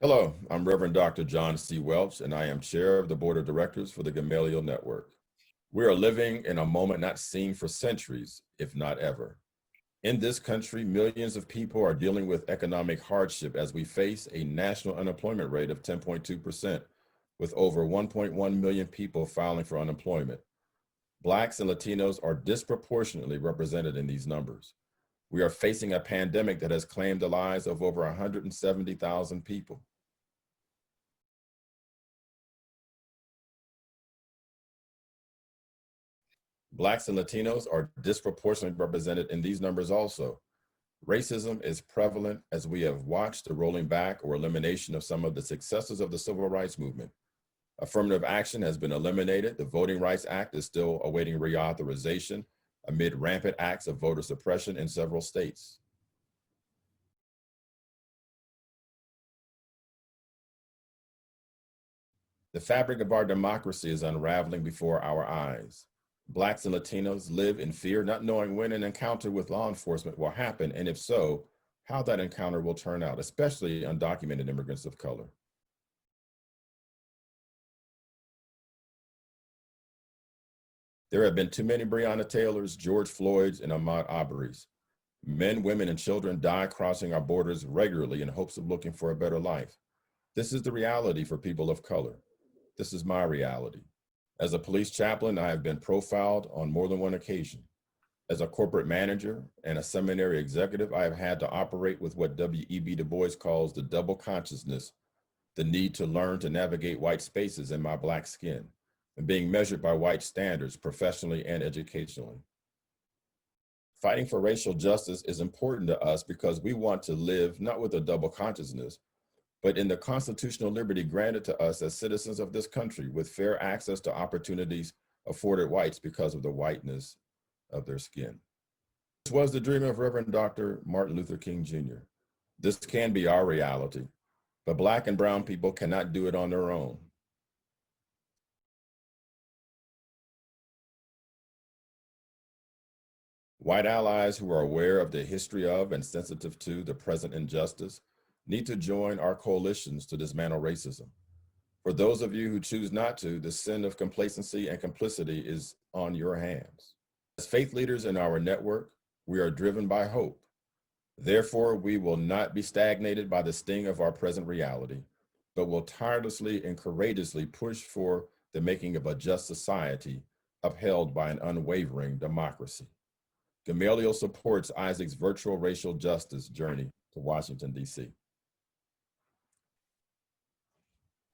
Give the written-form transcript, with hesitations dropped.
Hello, I'm Reverend Dr. John C. Welch, and I am Chair of the Board of Directors for the Gamaliel Network. We are living in a moment not seen for centuries, if not ever. In this country, millions of people are dealing with economic hardship as we face a national unemployment rate of 10.2%, with over 1.1 million people filing for unemployment. Blacks and Latinos are disproportionately represented in these numbers. We are facing a pandemic that has claimed the lives of over 170,000 people. Blacks and Latinos are disproportionately represented in these numbers also. Racism is prevalent as we have watched the rolling back or elimination of some of the successes of the civil rights movement. Affirmative action has been eliminated. The Voting Rights Act is still awaiting reauthorization amid rampant acts of voter suppression in several states. The fabric of our democracy is unraveling before our eyes. Blacks and Latinos live in fear, not knowing when an encounter with law enforcement will happen, and if so, how that encounter will turn out, especially undocumented immigrants of color. There have been too many Breonna Taylors, George Floyds, and Ahmaud Arbery's. Men, women, and children die crossing our borders regularly in hopes of looking for a better life. This is the reality for people of color. This is my reality. As a police chaplain, I have been profiled on more than one occasion. As a corporate manager and a seminary executive, I have had to operate with what W.E.B. Du Bois calls the double consciousness, the need to learn to navigate white spaces in my Black skin, and being measured by white standards professionally and educationally. Fighting for racial justice is important to us because we want to live not with a double consciousness, but in the constitutional liberty granted to us as citizens of this country with fair access to opportunities afforded whites because of the whiteness of their skin. This was the dream of Reverend Dr. Martin Luther King Jr. This can be our reality, but Black and brown people cannot do it on their own. White allies who are aware of the history of and sensitive to the present injustice need to join our coalitions to dismantle racism. For those of you who choose not to, the sin of complacency and complicity is on your hands. As faith leaders in our network, we are driven by hope. Therefore, we will not be stagnated by the sting of our present reality, but will tirelessly and courageously push for the making of a just society upheld by an unwavering democracy. Gamaliel supports Isaac's virtual racial justice journey to Washington, D.C.